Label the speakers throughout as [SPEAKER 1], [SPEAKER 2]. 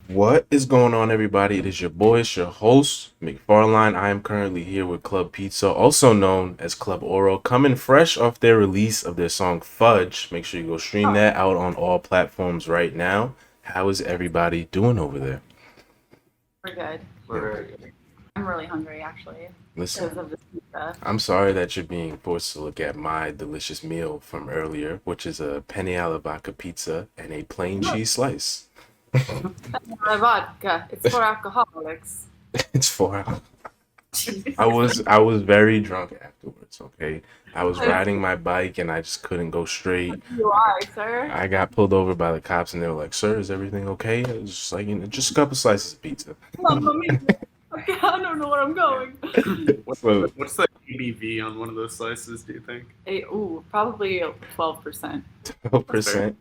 [SPEAKER 1] What is going on, everybody? It is your boy, it's your host, McFarline. I am currently here with Club Pizza, also known as Club Oro, coming fresh off their release of their song Fudge. Make sure you go stream
[SPEAKER 2] Oh,
[SPEAKER 1] that out on all platforms right now. How is everybody doing over there?
[SPEAKER 2] we're good.
[SPEAKER 1] Yeah,
[SPEAKER 2] I'm really hungry actually
[SPEAKER 1] listen,
[SPEAKER 2] because of this pizza.
[SPEAKER 1] I'm sorry that you're being forced to look at my delicious meal from earlier, which is a penne alla vodka pizza and a plain
[SPEAKER 2] Look,
[SPEAKER 1] cheese slice.
[SPEAKER 2] my vodka. It's for alcoholics.
[SPEAKER 1] It's 4 hours. I
[SPEAKER 2] Jesus.
[SPEAKER 1] was I was very drunk afterwards, okay? I was riding my bike and I just couldn't go straight.
[SPEAKER 2] You are, sir.
[SPEAKER 1] I got pulled over by the cops and they were like, "Sir, is everything okay?" I was just like, just a couple slices of pizza.
[SPEAKER 2] Mamma mia. Okay, I don't know where I'm going.
[SPEAKER 3] What's
[SPEAKER 1] So
[SPEAKER 3] what's the ABV on one of those slices, do you think?
[SPEAKER 2] Probably 12%.
[SPEAKER 1] 12%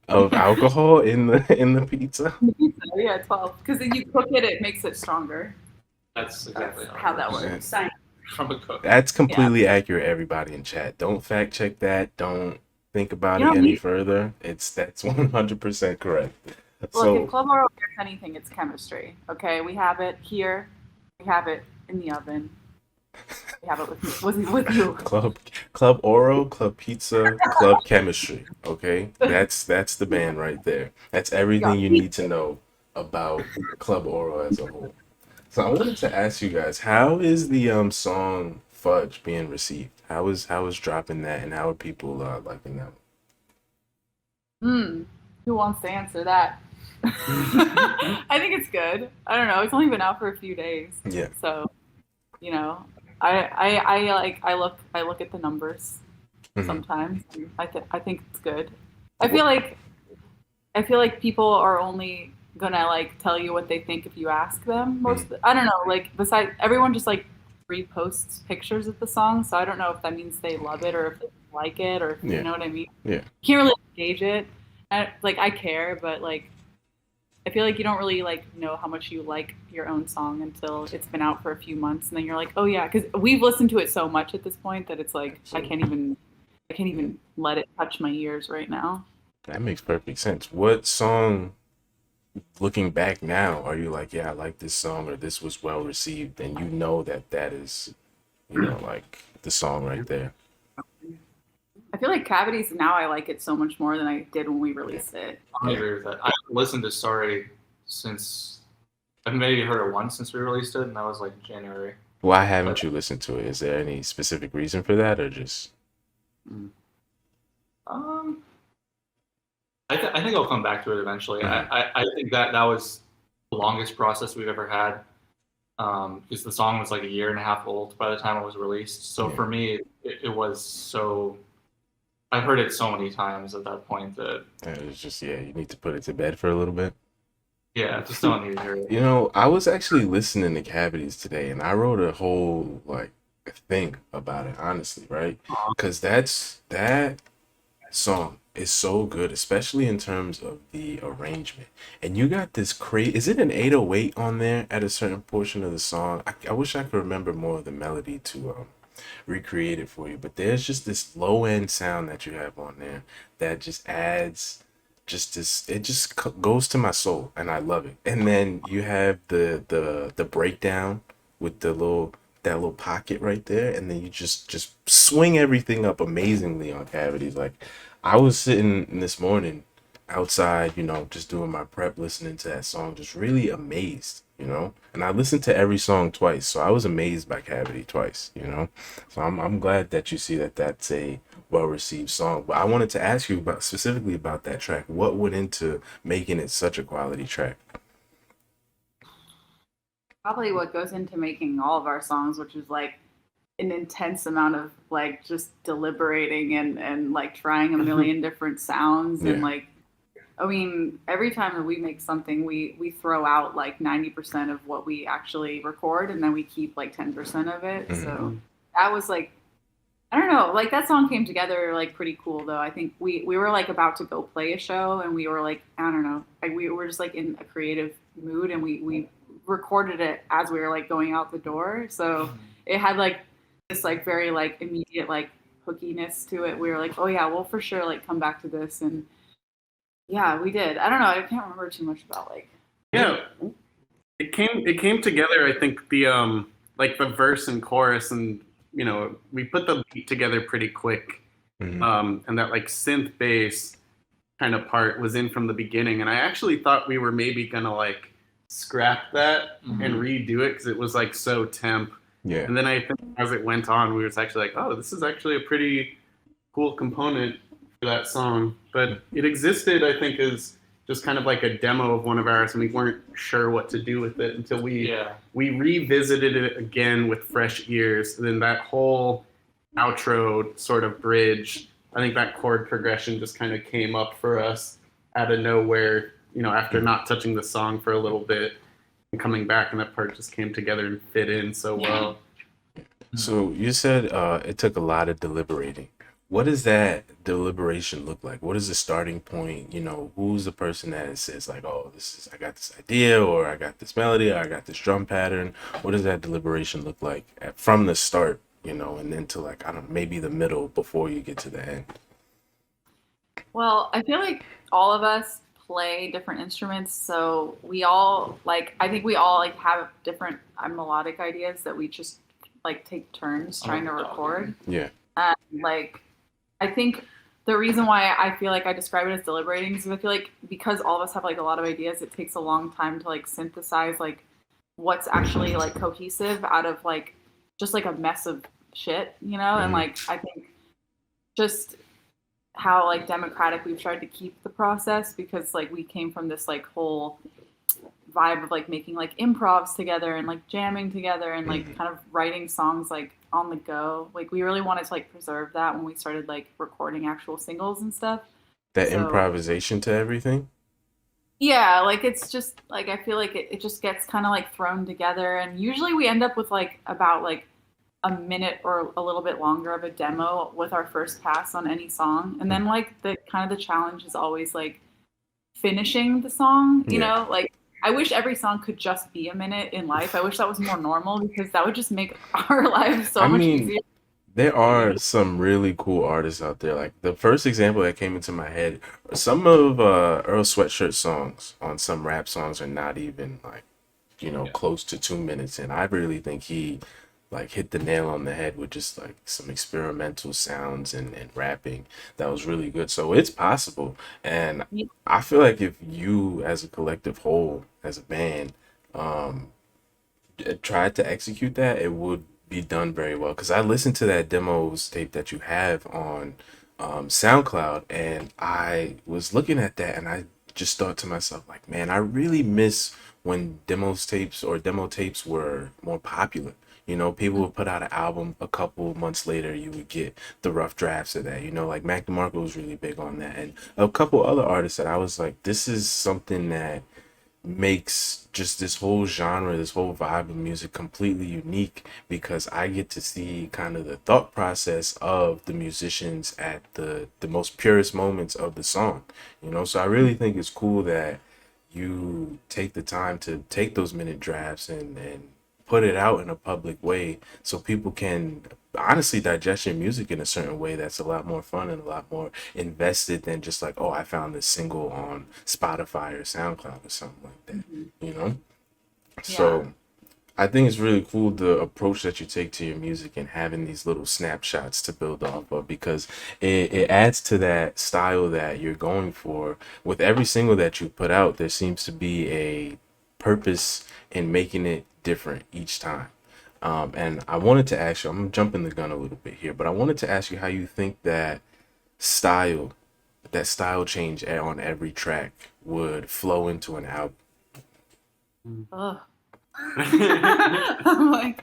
[SPEAKER 1] of alcohol in the pizza.
[SPEAKER 2] Pizza, yeah, 12. Because if you cook it, it makes it stronger.
[SPEAKER 3] That's
[SPEAKER 2] That's
[SPEAKER 3] exactly
[SPEAKER 2] how
[SPEAKER 3] how it
[SPEAKER 2] that
[SPEAKER 3] works.
[SPEAKER 2] works.
[SPEAKER 3] From a cook.
[SPEAKER 1] That's
[SPEAKER 2] Yeah.
[SPEAKER 1] completely accurate, everybody in chat. Don't fact check that. Don't think about
[SPEAKER 2] You
[SPEAKER 1] it
[SPEAKER 2] don't
[SPEAKER 1] any
[SPEAKER 2] need.
[SPEAKER 1] further. That's 100% correct.
[SPEAKER 2] Look, if
[SPEAKER 1] So
[SPEAKER 2] Club Oro is anything, it's chemistry. Okay, we have it here. We have it in the oven. We have it with you.
[SPEAKER 1] Club Club Oro, Club Pizza, Club Chemistry. Okay, that's the band right there. That's
[SPEAKER 2] We
[SPEAKER 1] everything
[SPEAKER 2] got
[SPEAKER 1] you need to know about Club Oro as a whole. So I wanted to ask you guys, how is the song Fudge being received? How is dropping that, and how are people liking that?
[SPEAKER 2] Hmm. Who wants to answer that? I think it's good. I don't know. It's only been out for a few days,
[SPEAKER 1] Yeah.
[SPEAKER 2] so you know, I look at the numbers
[SPEAKER 1] Hmm.
[SPEAKER 2] sometimes. I think it's good. I feel like I feel like people are only gonna like tell you what they think if you ask them.
[SPEAKER 1] Hmm.
[SPEAKER 2] I don't know. Like besides, everyone just like reposts pictures of the song, so I don't know if that means they love it or if they like it or if you
[SPEAKER 1] Yeah.
[SPEAKER 2] know what I mean.
[SPEAKER 1] Yeah.
[SPEAKER 2] You can't really gauge it. I care, but like I feel like you don't really like know how much you like your own song until it's been out for a few months, and then you're like, oh yeah, because we've listened to it so much at this point that it's like
[SPEAKER 1] So
[SPEAKER 2] I can't
[SPEAKER 1] yeah,
[SPEAKER 2] even let it touch my ears right now.
[SPEAKER 1] that makes perfect sense. What song, looking back now, are you like, yeah, I like this song, or this was well received, and you know that is, like the song right there.
[SPEAKER 2] I feel like Cavities now I like it so much more than I did when we
[SPEAKER 1] Yeah.
[SPEAKER 2] released it.
[SPEAKER 3] I
[SPEAKER 1] Yeah.
[SPEAKER 3] agree with that. I've listened to Sorry since I've maybe heard it once since we released it, and that was like January.
[SPEAKER 1] Why
[SPEAKER 3] But
[SPEAKER 1] haven't you listened to it? Is there any specific reason for that, or just
[SPEAKER 3] mm, um, I think I'll come back to it eventually.
[SPEAKER 1] Mhm.
[SPEAKER 3] I think that was the longest process we've ever had. Because the song was like a year and a half old by the time it was released. So
[SPEAKER 1] Yeah.
[SPEAKER 3] for me, it was so. I heard it so many times at that point that
[SPEAKER 1] It's just, yeah, you need to put it to bed for a little bit.
[SPEAKER 3] yeah, I just don't need to hear it.
[SPEAKER 1] I was actually listening to Cavities today, and I wrote a whole like thing about it, honestly, right? Because that song is so good, especially in terms of the arrangement. And you got this crazy, is it an 808 on there at a certain portion of the song? I wish I could remember more of the melody to recreate it for you, but there's just this low end sound that you have on there that just adds just this, it just goes to my soul and I love it. And then you have the breakdown with that little pocket right there, and then you just swing everything up amazingly on Cavities. Like, I was sitting this morning outside, just doing my prep, listening to that song, just really amazed. And I listened to every song twice, so I was amazed by Cavity twice. So I'm glad that you see that that's a well received song. But I wanted to ask you about specifically about that track. What went into making it such a quality track?
[SPEAKER 2] Probably what goes into making all of our songs, which is like an intense amount of like just deliberating and like trying a million different sounds and
[SPEAKER 1] Yeah.
[SPEAKER 2] like I mean, every time that we make something, we throw out like 90% of what we actually record, and then we keep like 10% of it.
[SPEAKER 1] Hmm.
[SPEAKER 2] So that was like, I don't know, like that song came together like pretty cool though. I think we were like about to go play a show, and we were like, I don't know, like we were just like in a creative mood, and we recorded it as we were like going out the door. So it had like this like very like immediate like hookiness to it. We were like, oh yeah, we'll for sure like come back to this and yeah, we did. I don't know. I can't remember too much about like
[SPEAKER 4] Yeah, it came together. I think the like the verse and chorus, and we put the beat together pretty quick.
[SPEAKER 1] Mhm.
[SPEAKER 4] And that like synth bass kind of part was in from the beginning, and I actually thought we were maybe gonna like scrap that and redo it because it was like so temp.
[SPEAKER 1] Yeah.
[SPEAKER 4] And then I think as it went on, we was actually like, oh, this is actually a pretty cool component for that song. But it existed, I think, as just kind of like a demo of one of ours, and we weren't sure what to do with it until we revisited it again with fresh ears. And then that whole outro sort of bridge, I think that chord progression just kind of came up for us out of nowhere, after not touching the song for a little bit and coming back, and that part just came together and fit in so well.
[SPEAKER 1] So you said it took a lot of deliberating. What does that deliberation look like? What is the starting point? Who's the person that says like, "Oh, I got this idea, or I got this melody, or I got this drum pattern." What does that deliberation look like from the start? And then to like, I don't know, maybe the middle before you get to the end.
[SPEAKER 2] Well, I feel like all of us play different instruments, so we all I think we all have different melodic ideas that we just take turns trying to record.
[SPEAKER 1] Yeah.
[SPEAKER 2] Like I think the reason why I feel like I describe it as deliberating is I feel like because all of us have a lot of ideas, it takes a long time to synthesize what's actually cohesive out of just a mess of shit, and I think just how democratic we've tried to keep the process, because we came from this whole vibe of making improvs together and jamming together and kind of writing songs on the go. We really wanted to preserve that when we started recording actual singles and stuff.
[SPEAKER 1] That improvisation to everything.
[SPEAKER 2] Yeah, it's just I feel like it just gets kind of thrown together, and usually we end up with about a minute or a little bit longer of a demo with our first pass on any song, and then the kind of the challenge is always finishing the song. You know, I wish every song could just be a minute in life. I wish that was more normal, because that would just make our lives so much easier.
[SPEAKER 1] There are some really cool artists out there. Like the first example that came into my head, some of Earl Sweatshirt songs on some rap songs are not even close to 2 minutes, and I really think he hit the nail on the head with just some experimental sounds and rapping that was really good. So it's possible, and I feel like if you as a collective whole, as a band, tried to execute that, it would be done very well. Because I listened to that demos tape that you have on SoundCloud, and I was looking at that, and I just thought to myself, man, I really miss when demo tapes were more popular. People would put out an album, a couple months later you would get the rough drafts of that. Mac DeMarco was really big on that, and a couple other artists that I was like, this is something that makes just this whole genre, this whole vibe of music completely unique, because I get to see kind of the thought process of the musicians at the most purest moments of the song. So I really think it's cool that you take the time to take those minute drafts and put it out in a public way, so people can honestly digest your music in a certain way that's a lot more fun and a lot more invested than just oh, I found this single on Spotify or SoundCloud or something like that. So I think it's really cool the approach that you take to your music and having these little snapshots to build off of, because it adds to that style that you're going for. With every single that you put out, there seems to be a purpose in making it different each time. And I wanted to ask you, I'm jumping the gun a little bit here, but I wanted to ask you how you think style, that style change on every track would flow into an album.
[SPEAKER 2] Ugh. I'm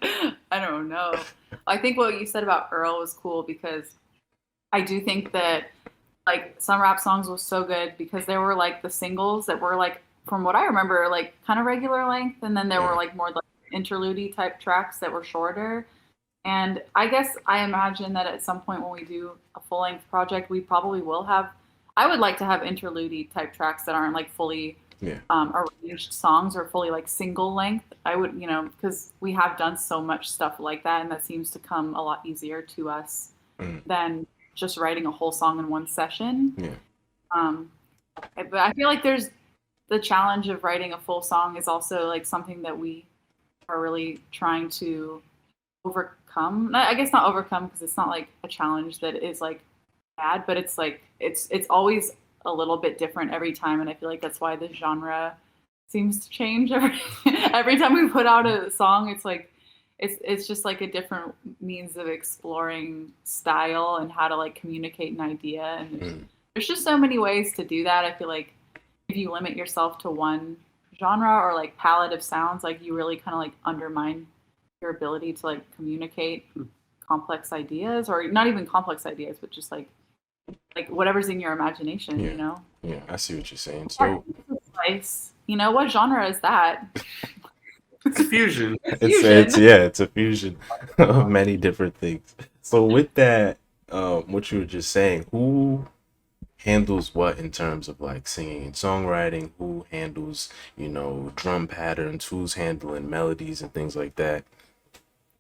[SPEAKER 2] I don't know. I think what you said about Earl was cool, because I do think that some rap songs was so good because there were the singles that were from what I remember kind of regular length, and then there were more interlude type tracks that were shorter. And I guess I imagine that at some point when we do a full length project, we probably will have. I would like to have interlude type tracks that aren't fully arranged songs or fully single length. I would, because we have done so much stuff like that, and that seems to come a lot easier to us than just writing a whole song in one session.
[SPEAKER 1] Yeah.
[SPEAKER 2] But I feel like there's the challenge of writing a full song is also like something that we are really trying to overcome. I guess not overcome because it's not like a challenge that is like bad, but it's like it's always a little bit different every time, and I feel like that's why the genre seems to change every time we put out a song. It's like it's just like a different means of exploring style and how to like communicate an idea, and there's just so many ways to do that. I feel like if you limit yourself to one genre or like palette of sounds, like you really kind of like undermine your ability to like communicate complex ideas, or not even complex ideas, but just like whatever's in your imagination,
[SPEAKER 1] Yeah.
[SPEAKER 2] you know?
[SPEAKER 1] Yeah, I see what you're saying. So
[SPEAKER 2] Slice. You know, what genre is that?
[SPEAKER 4] It's fusion.
[SPEAKER 1] it's a fusion of many different things. So with that, what you were just saying, who handles what in terms of like singing and songwriting? Who handles, drum patterns? Who's handling melodies and things like that?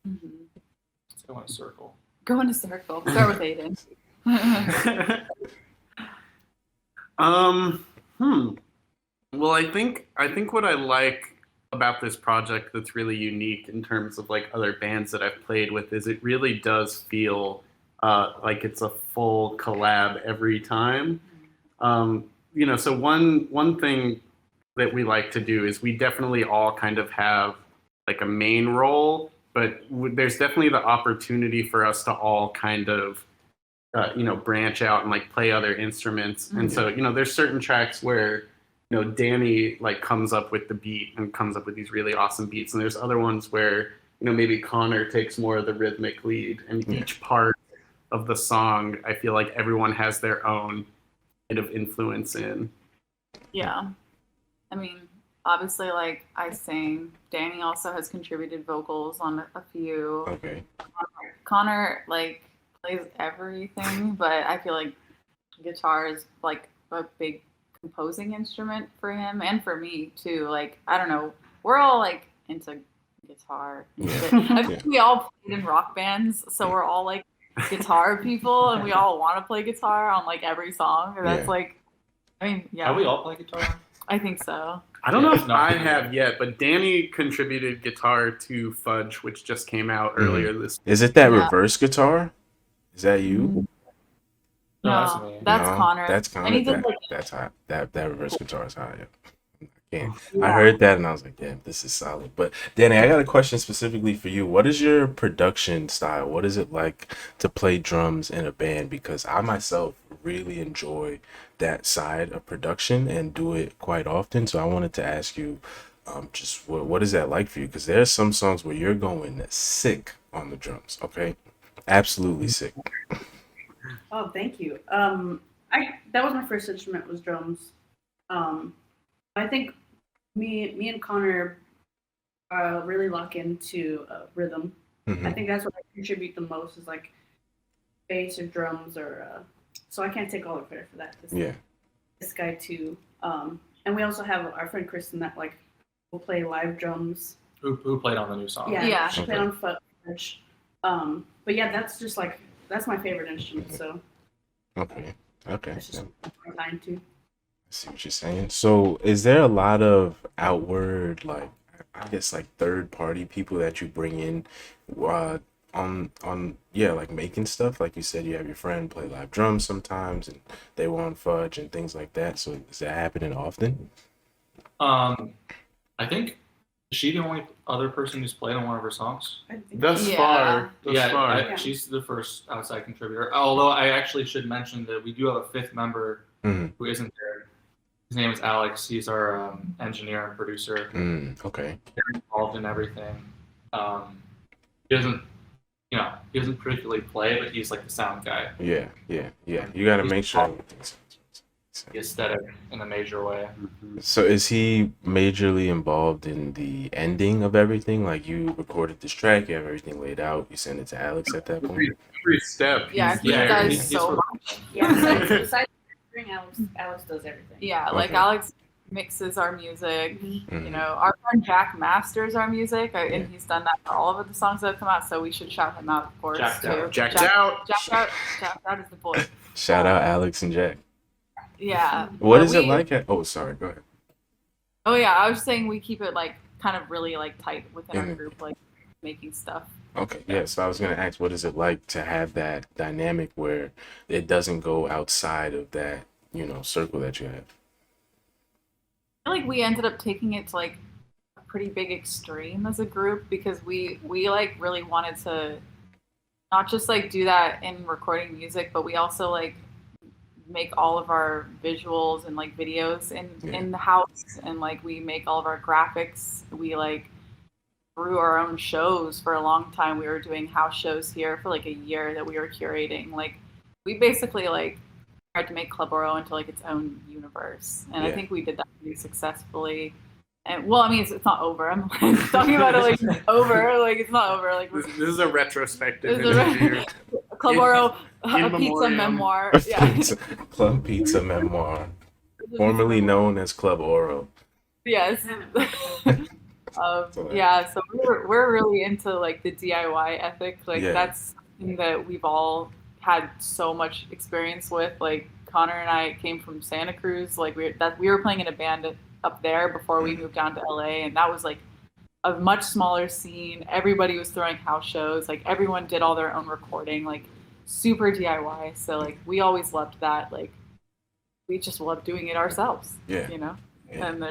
[SPEAKER 3] Let's go in a circle.
[SPEAKER 2] Go in a circle. Start with Aiden.
[SPEAKER 4] Well, I think what I like about this project that's really unique in terms of like other bands that I've played with is it really does feel like it's a full collab every time. So one thing that we like to do is we definitely all kind of have like a main role, but there's definitely the opportunity for us to all kind of branch out and like play other instruments. And so there's certain tracks where Danny like comes up with the beat and comes up with these really awesome beats, and there's other ones where maybe Connor takes more of the rhythmic lead, and each part of the song I feel like everyone has their own kind of influence in.
[SPEAKER 2] Yeah, I mean, obviously, like I sing. Danny also has contributed vocals on a few.
[SPEAKER 1] Okay.
[SPEAKER 2] Connor like plays everything, but I feel like guitar is like a big composing instrument for him and for me too. Like, I don't know, we're all like into guitar. I think we all played in rock bands, so we're all like guitar people, and we all want to play guitar on like every song. And that's like, I mean,
[SPEAKER 3] Have we all played guitar?
[SPEAKER 2] I think so.
[SPEAKER 4] I don't know if I have yet, but Danny contributed guitar to Fudge, which just came out earlier this
[SPEAKER 1] Is it that reverse guitar? Is that you?
[SPEAKER 2] No, that's Connor.
[SPEAKER 1] That's Connor.
[SPEAKER 2] And he does,
[SPEAKER 1] That's hot. That reverse guitar is hot. Yeah. I heard that and I was like, damn, this is solid. But Danny, I got a question specifically for you. What is your production style? What is it like to play drums in a band? Because I myself really enjoy that side of production and do it quite often. So I wanted to ask you, just what is that like for you? Because there's some songs where you're going sick on the drums. Okay, absolutely sick.
[SPEAKER 5] Oh, thank you. That was my first instrument, was drums. I think me and Connor really lock into rhythm. I think that's what I contribute the most, is like bass or drums, or so I can't take all the credit for that. This guy too. And we also have our friend Kristen that like will play live drums.
[SPEAKER 3] Who played on the new song?
[SPEAKER 5] Yeah. She played on Fudge. But yeah, that's just like, that's my favorite instrument. So
[SPEAKER 1] okay.
[SPEAKER 5] It's just my time too.
[SPEAKER 1] I see what you're saying. So is there a lot of outward, like, I guess like third party people that you bring in like making stuff? Like you said, you have your friend play live drums sometimes and they were on Fudge and things like that. So is that happening often?
[SPEAKER 3] I think, is she the only other person who's played on one of her songs?
[SPEAKER 4] Thus far.
[SPEAKER 3] She's the first outside contributor. Although I actually should mention that we do have a fifth member who isn't there. His name is Alex. He's our engineer and producer.
[SPEAKER 1] Okay.
[SPEAKER 3] Very involved in everything. He doesn't particularly play, but he's like the sound guy.
[SPEAKER 1] Yeah. You got to make sure.
[SPEAKER 3] The aesthetic in a major way.
[SPEAKER 1] So is he majorly involved in the ending of everything? Like, you recorded this track, you have everything laid out, you send it to Alex at that point?
[SPEAKER 4] Every step.
[SPEAKER 2] Yeah, he does so much.
[SPEAKER 5] Yeah, besides Alex does everything.
[SPEAKER 2] Yeah, like Alex mixes our music. Our friend Jack masters our music, and he's done that for all of the songs that have come out, so we should shout him out, of course.
[SPEAKER 4] Jacked out.
[SPEAKER 2] Jack out is the boy.
[SPEAKER 1] Shout out Alex and Jack.
[SPEAKER 2] Yeah.
[SPEAKER 1] What is it like? Oh, sorry. Go ahead.
[SPEAKER 2] Oh yeah, I was saying we keep it like kind of really like tight within our
[SPEAKER 1] And
[SPEAKER 2] group, like making stuff.
[SPEAKER 1] okay,
[SPEAKER 3] Yeah.
[SPEAKER 1] yeah. So I was gonna ask, what is it like to have that dynamic where it doesn't go outside of that, circle that you have?
[SPEAKER 2] I feel like we ended up taking it to like a pretty big extreme as a group because we like really wanted to not just like do that in recording music, but we also like make all of our visuals and like videos
[SPEAKER 1] Yeah.
[SPEAKER 2] in the house, and like we make all of our graphics. We like grew our own shows for a long time. We were doing house shows here for like a year that we were curating. Like we basically like tried to make Club Oro into like its own universe, and I
[SPEAKER 1] Yeah.
[SPEAKER 2] think we did that pretty successfully. And well, I mean, it's not over. I'm like, talking about it like it's over. Like it's not over. Like
[SPEAKER 4] This is a retrospective
[SPEAKER 2] this is
[SPEAKER 4] interview.
[SPEAKER 2] a Club Oro,
[SPEAKER 4] In
[SPEAKER 2] a pizza
[SPEAKER 4] memoriam.
[SPEAKER 2] memoir.
[SPEAKER 1] A
[SPEAKER 2] Yeah.
[SPEAKER 1] Club Pizza Memoir, formerly known as Club Oro.
[SPEAKER 2] Yes.
[SPEAKER 1] So,
[SPEAKER 2] Yeah, so we're really into like the DIY ethic. Like
[SPEAKER 1] yeah.
[SPEAKER 2] that's something that we've all had so much experience with. Like Connor and I came from Santa Cruz. Like we were playing in a band up there before we moved down to LA, and that was like a much smaller scene. Everybody was throwing house shows. Like everyone did all their own recording. Like super DIY. So like we always loved that. Like we just love doing it ourselves.
[SPEAKER 1] Yeah.
[SPEAKER 2] You know.
[SPEAKER 1] Yeah.
[SPEAKER 2] And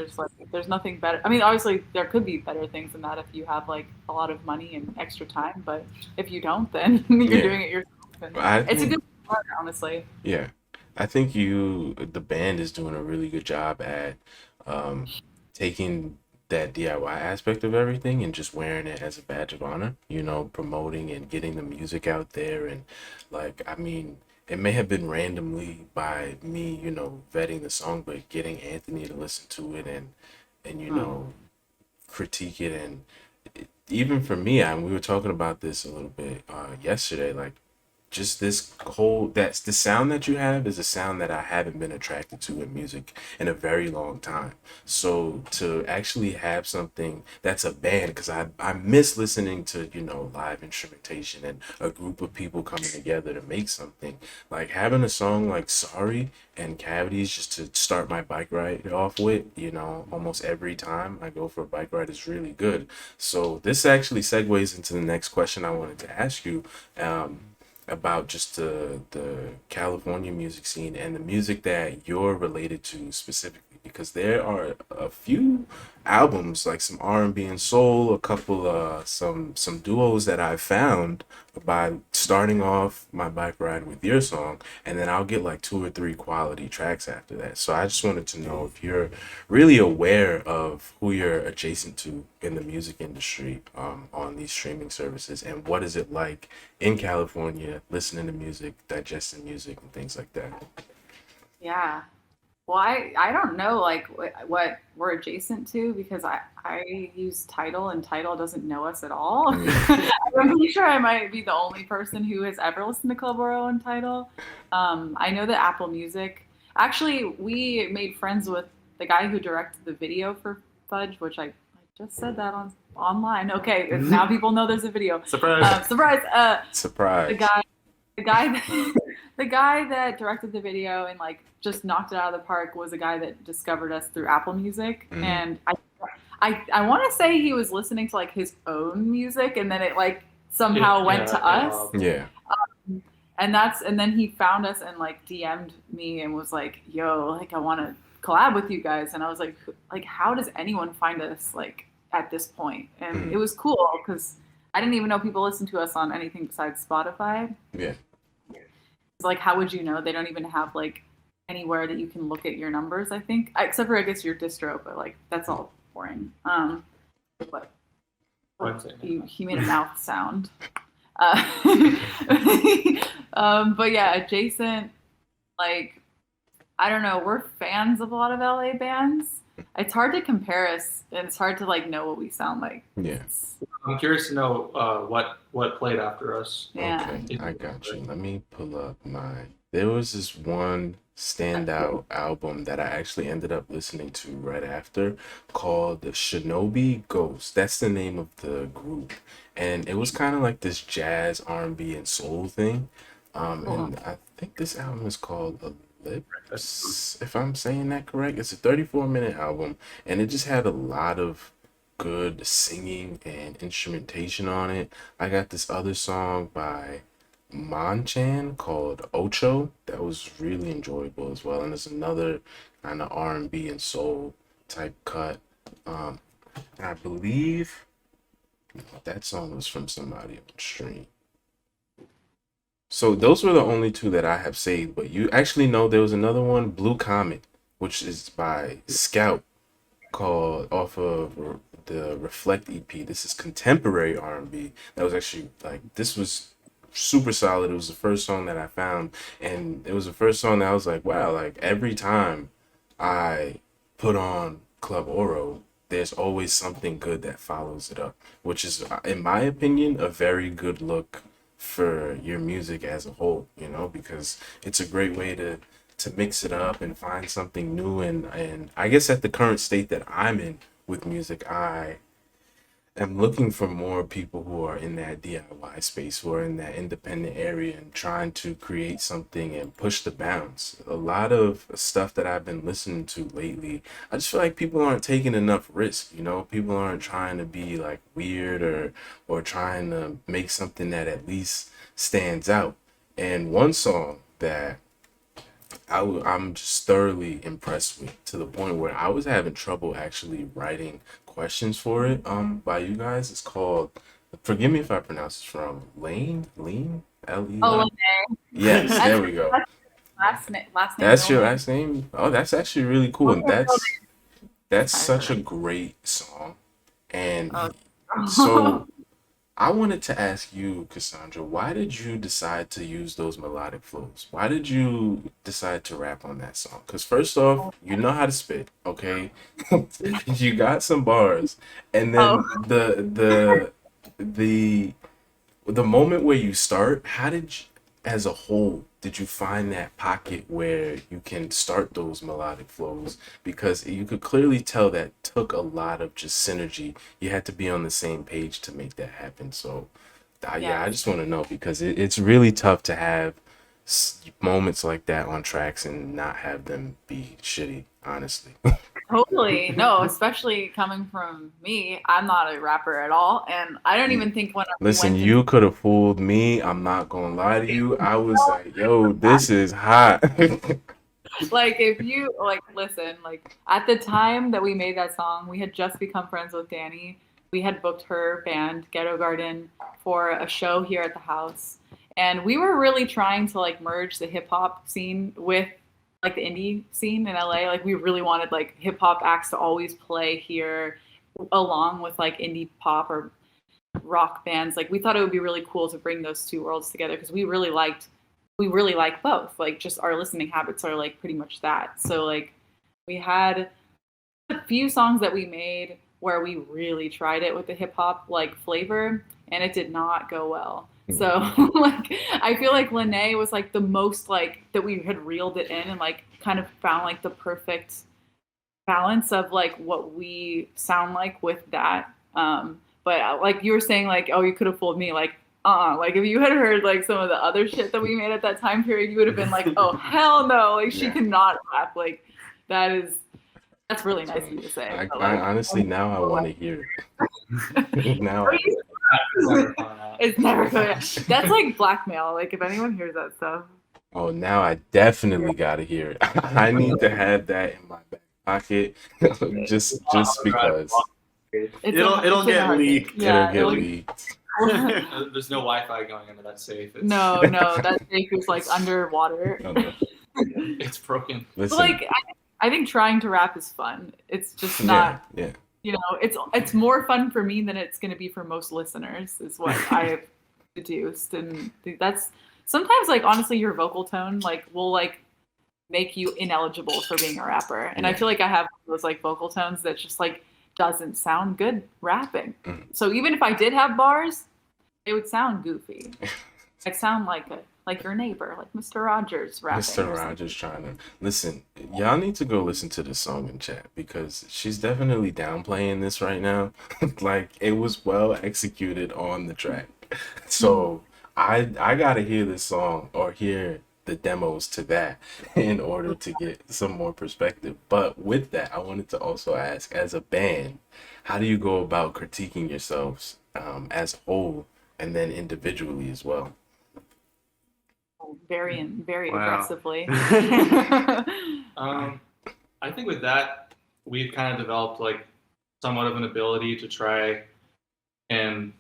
[SPEAKER 2] there's nothing better. I mean, obviously there could be better things than that if you have like a lot of money and extra time, but if you don't, then you're
[SPEAKER 1] Yeah.
[SPEAKER 2] doing it yourself. And
[SPEAKER 1] I
[SPEAKER 2] it's a
[SPEAKER 1] think,
[SPEAKER 2] good start, honestly.
[SPEAKER 1] yeah, I think the band is doing a really good job at um, taking that DIY aspect of everything and just wearing it as a badge of honor, promoting and getting the music out there. And like, I mean, it may have been randomly by me, vetting the song, but getting Anthony to listen to it and critique it. And even for me, we were talking about this a little bit yesterday, like just this whole that's the sound that you have is a sound that I haven't been attracted to in music in a very long time. So to actually have something that's a band, because I miss listening to live instrumentation and a group of people coming together to make something. Like having a song like Sorry and Cavities just to start my bike ride off with, almost every time I go for a bike ride is really good. So this actually segues into the next question I wanted to ask you. About just the California music scene and the music that you're related to specifically, because there are a few albums like some R&B and soul, a couple some duos that I found by starting off my bike ride with your song, and then I'll get like two or three quality tracks after that. So I just wanted to know if you're really aware of who you're adjacent to in the music industry on these streaming services, and what is it like in California listening to music, digesting music, and things like that.
[SPEAKER 2] Yeah. Well, I don't know like what we're adjacent to because I use Tidal and Tidal doesn't know us at all.
[SPEAKER 1] Yeah.
[SPEAKER 2] I'm pretty sure I might be the only person who has ever listened to Club Oro and Tidal. I know that Apple Music. Actually, we made friends with the guy who directed the video for Fudge, which I just said that online. Okay, now people know there's a video.
[SPEAKER 4] Surprise!
[SPEAKER 2] Surprise!
[SPEAKER 1] Surprise.
[SPEAKER 2] The guy, the guy that directed the video and like just knocked it out of the park was a guy that discovered us through Apple Music,
[SPEAKER 1] Mhm.
[SPEAKER 2] and I want to say he was listening to like his own music, and then it like somehow went to us,
[SPEAKER 1] Yeah.
[SPEAKER 2] and then he found us and like DM'd me and was like, "Yo, like I want to collab with you guys," and I was like, how does anyone find us like at this point? And
[SPEAKER 1] Mhm.
[SPEAKER 2] it was cool because I didn't even know people listen to us on anything besides Spotify.
[SPEAKER 1] Yeah.
[SPEAKER 2] It's like, how would you know? They don't even have like anywhere that you can look at your numbers, I think, except for I guess your distro, but like that's all boring. But he made a mouth sound. But yeah, adjacent, like I don't know, we're fans of a lot of LA bands. It's hard to compare us, and it's hard to like know what we sound like.
[SPEAKER 1] Yeah.
[SPEAKER 3] I'm curious to know what played after us.
[SPEAKER 2] Yeah.
[SPEAKER 1] Okay, I got you. Let me pull up mine. There was this one standout album that I actually ended up listening to right after called the Shinobi Ghost. That's the name of the group. And it was kind of like this jazz, R&B, and soul thing.
[SPEAKER 2] Cool.
[SPEAKER 1] And I think this album is called Lips, if I'm saying that correct. It's a 34-minute album, and it just had a lot of good singing and instrumentation on it. I got this other song by Manchan called Ocho that was really enjoyable as well, and there's another kind of R&B and soul type cut. Um, and I believe that song was from somebody on stream. So those were the only two that I have saved, but you actually know there was another one, Blue Comet, which is by Scout, called off of the Reflect EP. This is contemporary R&B. That was actually like this was super solid. It was the first song that I found, and it was the first song that I was like, wow, like every time I put on Club Oro, there's always something good that follows it up, which is, in my opinion, a very good look for your music as a whole, you know, because it's a great way to mix it up and find something new. And I guess at the current state that I'm in with music, I am looking for more people who are in that DIY space, who are in that independent area and trying to create something and push the bounds. A lot of stuff that I've been listening to lately, I just feel like people aren't taking enough risk, you know? People aren't trying to be like weird or trying to make something that at least stands out. And one song that I'm just thoroughly impressed with, to the point where I was having trouble actually writing questions for it by you guys. It's called, forgive me if I pronounce this wrong, Lean, L-E.
[SPEAKER 2] Oh,
[SPEAKER 1] Yes,
[SPEAKER 2] That's
[SPEAKER 1] there we go.
[SPEAKER 2] last name.
[SPEAKER 1] That's your
[SPEAKER 2] Lane.
[SPEAKER 1] last name? Oh, that's actually really cool. And that's such a great song. And
[SPEAKER 2] Oh.
[SPEAKER 1] so I wanted to ask you, Cassandra, why did you decide to use those melodic flows? Why did you decide to rap on that song? Because first off, you know how to spit, okay? You got some bars, and then
[SPEAKER 2] Oh.
[SPEAKER 1] the the moment where you start, how did you, as a whole, did you find that pocket where you can start those melodic flows? Because you could clearly tell that took a lot of just synergy. You had to be on the same page to make that happen. So, yeah, I
[SPEAKER 2] Yes.
[SPEAKER 1] just want to know because it's really tough to have moments like that on tracks and not have them be shitty, honestly.
[SPEAKER 2] Totally. No, especially coming from me. I'm not a rapper at all. And I don't even think when we
[SPEAKER 1] Listen,
[SPEAKER 2] went into
[SPEAKER 1] you could have fooled me. I'm not gonna lie to you. I was like, yo, this is hot.
[SPEAKER 2] like if you like listen, like at the time that we made that song, we had just become friends with Danny. We had booked her band, Ghetto Garden, for a show here at the house. And we were really trying to like merge the hip hop scene with like the indie scene in LA. Like we really wanted like hip hop acts to always play here along with like indie pop or rock bands. Like we thought it would be really cool to bring those two worlds together because we really like both. Like just our listening habits are like pretty much that. So like we had a few songs that we made where we really tried it with the hip hop like flavor and it did not go well. So like I feel like Lene was like the most like that we had reeled it in and like kind of found like the perfect balance of like what we sound like with that. But like you were saying, like, oh, you could have fooled me. Like if you had heard like some of the other shit that we made at that time period, you would have been like, oh hell no, like she
[SPEAKER 1] Yeah.
[SPEAKER 2] cannot rap. Like that's really nice of you to say. But,
[SPEAKER 1] I
[SPEAKER 2] like,
[SPEAKER 1] honestly now I want to hear it. Now
[SPEAKER 2] it's never going. That's like blackmail. Like if anyone hears that stuff.
[SPEAKER 1] oh now I definitely gotta hear it. I need to have that in my back pocket just because
[SPEAKER 4] It'll get leaked.
[SPEAKER 2] Yeah,
[SPEAKER 1] it'll get leaked.
[SPEAKER 3] There's no Wi-Fi going into that safe. It's,
[SPEAKER 2] No, that safe is like underwater.
[SPEAKER 1] Oh, no.
[SPEAKER 3] it's broken.
[SPEAKER 2] But
[SPEAKER 1] Listen,
[SPEAKER 2] like I think trying to rap is fun. It's just
[SPEAKER 1] yeah,
[SPEAKER 2] not,
[SPEAKER 1] yeah.
[SPEAKER 2] you know, it's more fun for me than it's going to be for most listeners is what I have deduced. And that's sometimes like honestly your vocal tone like will like make you ineligible for being a rapper. And I
[SPEAKER 1] Yeah.
[SPEAKER 2] feel like I have those like vocal tones that just like doesn't sound good rapping. So even if I did have bars, it would sound goofy. Like sound like your neighbor, like Mr. Rogers rapping.
[SPEAKER 1] Mr. Rogers trying to listen. Y'all need to go listen to this song in chat because she's definitely downplaying this right now. Like it was well executed on the track. So I gotta hear this song or hear the demos to that in order to get some more perspective. But with that, I wanted to also ask, as a band, how do you go about critiquing yourselves as a whole and then individually as well?
[SPEAKER 2] Very
[SPEAKER 4] Wow.
[SPEAKER 2] aggressively.
[SPEAKER 3] I think with that, we've kind of developed like somewhat of an ability to try and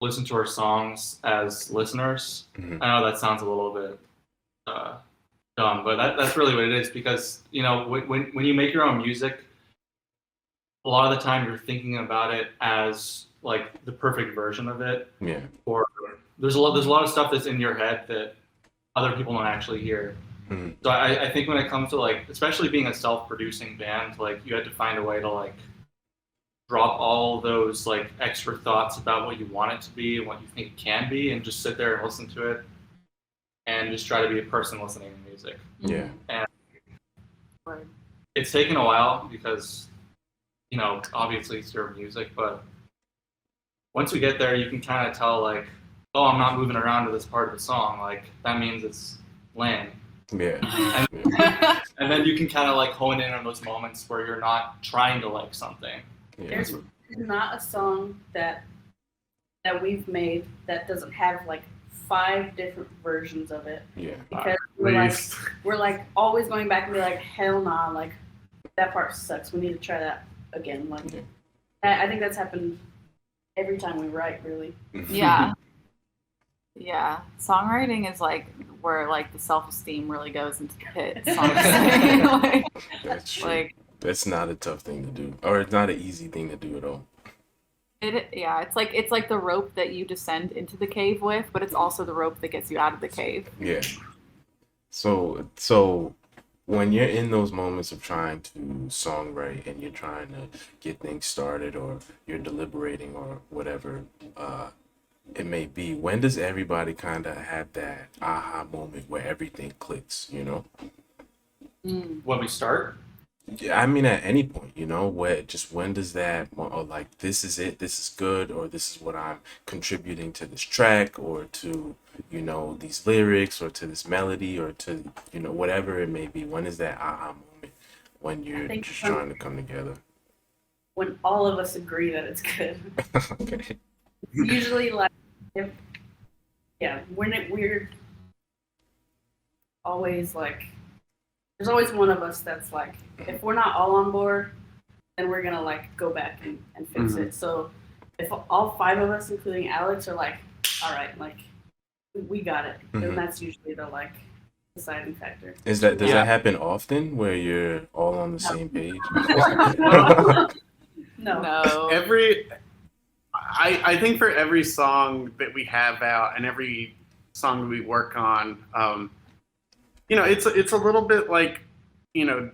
[SPEAKER 3] listen to our songs as listeners.
[SPEAKER 1] Mhm.
[SPEAKER 3] I know that sounds a little bit dumb, but that's really what it is, because you know when you make your own music, a lot of the time you're thinking about it as like the perfect version of it,
[SPEAKER 1] Yeah.
[SPEAKER 3] or there's a lot of stuff that's in your head that other people don't actually hear.
[SPEAKER 1] Mhm.
[SPEAKER 3] So I think when it comes to like, especially being a self-producing band, like you had to find a way to like drop all those like extra thoughts about what you want it to be and what you think it can be, and just sit there and listen to it, and just try to be a person listening to music.
[SPEAKER 1] Yeah.
[SPEAKER 3] And
[SPEAKER 2] Word.
[SPEAKER 3] it's taken a while because, you know, obviously it's your music, but once we get there, you can kind of tell like, oh, I'm not moving around to this part of the song. Like that means it's lame.
[SPEAKER 1] Yeah.
[SPEAKER 3] And then you can kind of like hone in on those moments where you're not trying to like something.
[SPEAKER 1] Yeah.
[SPEAKER 5] There's not a song that we've made that doesn't have like 5 different versions of it,
[SPEAKER 1] Yeah.
[SPEAKER 5] because
[SPEAKER 4] Least.
[SPEAKER 5] we're like always going back and be like, hell nah, like that part sucks. We need to try that again. Like
[SPEAKER 1] Yeah.
[SPEAKER 5] I think that's happened every time we write, really.
[SPEAKER 2] Yeah. Yeah. Songwriting is like where like the self-esteem really goes into the pit. Honestly. like,
[SPEAKER 1] That's true.
[SPEAKER 2] like
[SPEAKER 1] That's not a tough thing to do, or it's not an easy thing to do at all.
[SPEAKER 2] yeah, it's like the rope that you descend into the cave with, but it's also the rope that gets you out of the cave.
[SPEAKER 1] Yeah. So when you're in those moments of trying to songwrite and you're trying to get things started, or you're deliberating or whatever it may be, when does everybody kind of have that aha moment where everything clicks, you know?
[SPEAKER 3] When we start,
[SPEAKER 1] Yeah, I mean, at any point, you know, when does that, or like, this is it, this is good, or this is what I'm contributing to this track, or to, you know, these lyrics, or to this melody, or to, you know, whatever it may be. When is that aha moment when you're
[SPEAKER 5] think
[SPEAKER 1] just trying to come together?
[SPEAKER 5] When all of us agree that it's good.
[SPEAKER 1] Okay.
[SPEAKER 5] Usually, like, we're always like, there's always one of us that's like, if we're not all on board, then we're gonna like go back and fix it. So if all 5 of us, including Alex, are like, all right, like we got it, then that's usually the like deciding factor.
[SPEAKER 1] Does that happen often where you're all on the same page?
[SPEAKER 5] No.
[SPEAKER 4] I think for every song that we have out and every song that we work on, you know, it's a little bit like, you know,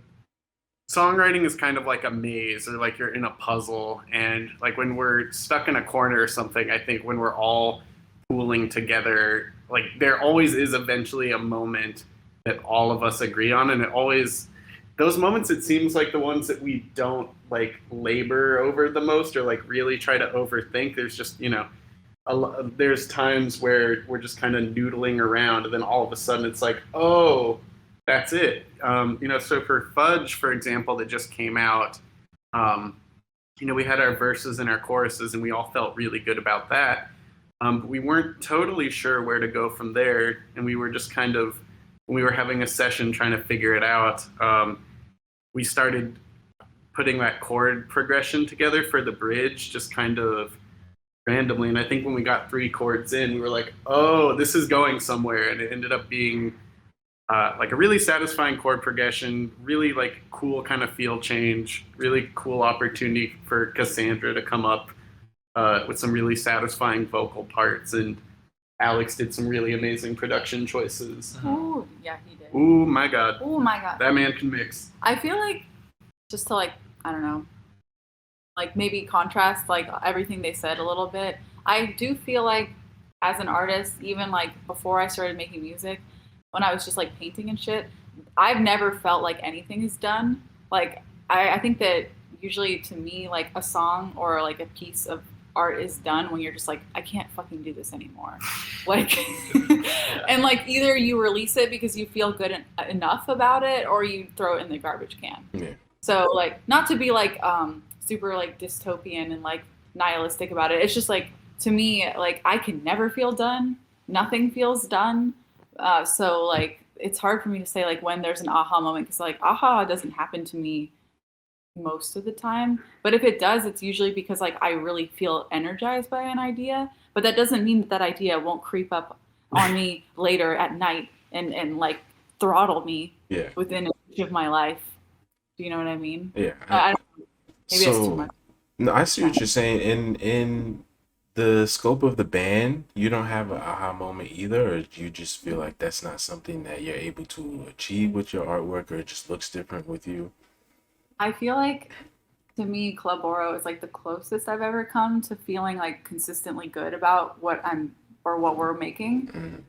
[SPEAKER 4] songwriting is kind of like a maze, or like you're in a puzzle, and like when we're stuck in a corner or something, I think when we're all pooling together, like there always is eventually a moment that all of us agree on, and it always, those moments, it seems like the ones that we don't like labor over the most, or like really try to overthink. There's just, you know, there's times where we're just kind of noodling around, and then all of a sudden it's like, oh, that's it. You know, so for Fudge, for example, that just came out, you know, we had our verses and our choruses, and we all felt really good about that. But we weren't totally sure where to go from there, and we were just kind of, when we were having a session trying to figure it out, we started putting that chord progression together for the bridge, just kind of randomly. And I think when we got 3 chords in, we were like, oh, this is going somewhere. And it ended up being like a really satisfying chord progression, really like cool kind of feel change, really cool opportunity for Cassandra to come up with some really satisfying vocal parts. And Alex did some really amazing production choices.
[SPEAKER 2] Ooh, yeah, he did.
[SPEAKER 4] Ooh, my God.
[SPEAKER 2] Oh my God.
[SPEAKER 4] That man can mix.
[SPEAKER 2] I feel like, just to like, I don't know, like maybe contrast like everything they said a little bit. I do feel like as an artist, even like before I started making music, when I was just like painting and shit, I've never felt like anything is done. Like I think that usually to me, like a song or like a piece of art is done when you're just like, I can't fucking do this anymore. Like, and like either you release it because you feel good enough about it, or you throw it in the garbage can.
[SPEAKER 1] Yeah.
[SPEAKER 2] So like, not to be like super like dystopian and like nihilistic about it. It's just like, to me, like I can never feel done. Nothing feels done. So like, it's hard for me to say like when there's an aha moment, because like aha doesn't happen to me most of the time, but if it does, it's usually because like I really feel energized by an idea, but that doesn't mean that idea won't creep up on me later at night and like throttle me
[SPEAKER 1] Yeah.
[SPEAKER 2] within an inch of my life. Do you know what I mean?
[SPEAKER 1] Yeah.
[SPEAKER 2] I don't, maybe that's too much.
[SPEAKER 1] No, I see what you're saying. In the scope of the band, you don't have an aha moment either, or you just feel like that's not something that you're able to achieve with your artwork, or it just looks different with you.
[SPEAKER 2] I feel like, to me, Club Oro is like the closest I've ever come to feeling like consistently good about what I'm or what we're making.
[SPEAKER 1] Mhm.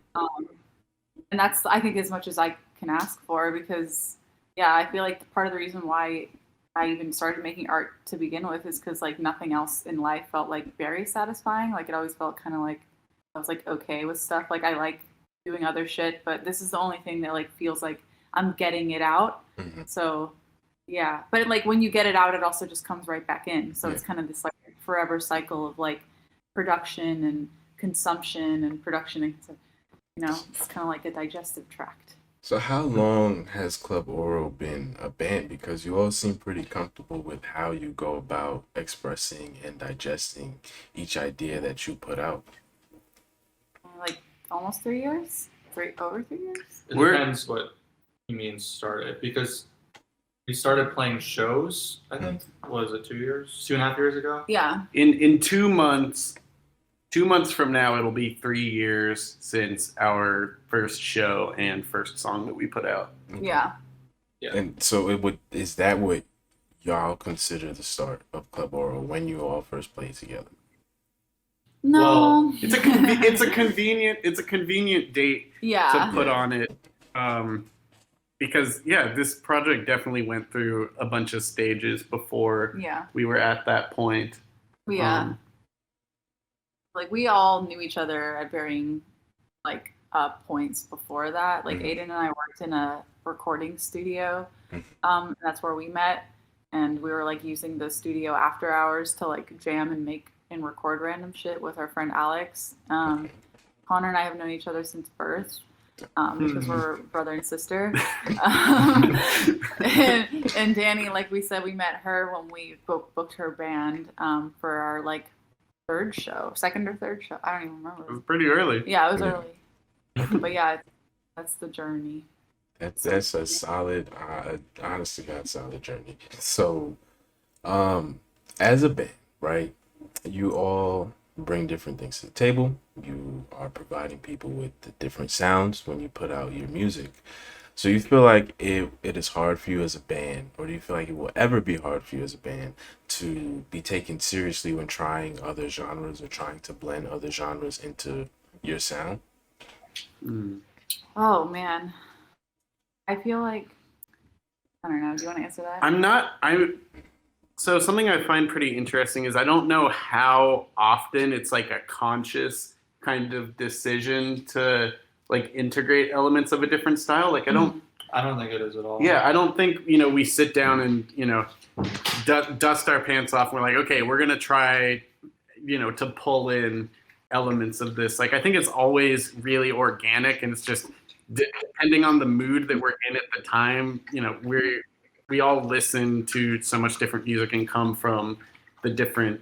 [SPEAKER 2] And that's, I think, as much as I can ask for, because yeah, I feel like part of the reason why I even started making art to begin with is because like nothing else in life felt like very satisfying. Like it always felt kind of like I was like okay with stuff. Like I like doing other shit, but this is the only thing that like feels like I'm getting it out.
[SPEAKER 1] Mhm.
[SPEAKER 2] So yeah, but like when you get it out, it also just comes right back in. So it's kind of this like forever cycle of like production and consumption and production and it's kind of like a digestive tract.
[SPEAKER 1] So how long has Club Oro been a band? Because you all seem pretty comfortable with how you go about expressing and digesting each idea that you put out.
[SPEAKER 2] Like almost 3 years, over 3 years.
[SPEAKER 3] It depends what you mean started, because we started playing shows, I think. What was it, 2 years? 2.5 years ago?
[SPEAKER 2] Yeah.
[SPEAKER 4] In 2 months, 2 months from now, it'll be 3 years since our first show and first song that we put out.
[SPEAKER 2] Yeah.
[SPEAKER 1] And so is that what y'all consider the start of Club Oro, when you all first played together?
[SPEAKER 2] No.
[SPEAKER 3] Well,
[SPEAKER 4] it's a convenient date
[SPEAKER 2] Yeah.
[SPEAKER 4] to put on it, because this project definitely went through a bunch of stages before
[SPEAKER 2] Yeah.
[SPEAKER 4] we were at that point.
[SPEAKER 2] Yeah. Like we all knew each other at varying like points before that. Like Aiden and I worked in a recording studio. That's where we met, and we were like using the studio after hours to like jam and make and record random shit with our friend Alex. Connor and I have known each other since birth. Because we're brother and sister. And Danny, like we said, we met her when we booked her band for our like second or third show. I don't even remember.
[SPEAKER 4] It was pretty early.
[SPEAKER 2] Yeah, it was early. But yeah, that's the journey.
[SPEAKER 1] That's a solid, honest to God, solid journey. So, as a band, right? You all bring different things to the table. You are providing people with the different sounds when you put out your music. So you feel like it is hard for you as a band, or do you feel like it will ever be hard for you as a band to be taken seriously when trying other genres or trying to blend other genres into your sound?
[SPEAKER 2] Oh man, I feel like, I don't know. Do you want to answer that?
[SPEAKER 4] So something I find pretty interesting is I don't know how often it's like a conscious kind of decision to like integrate elements of a different style. Like I don't
[SPEAKER 3] think it is at all.
[SPEAKER 4] Yeah, I don't think, we sit down and, dust our pants off. And we're like, okay, we're going to try, to pull in elements of this. Like, I think it's always really organic, and it's just depending on the mood that we're in at the time, we all listen to so much different music and come from the different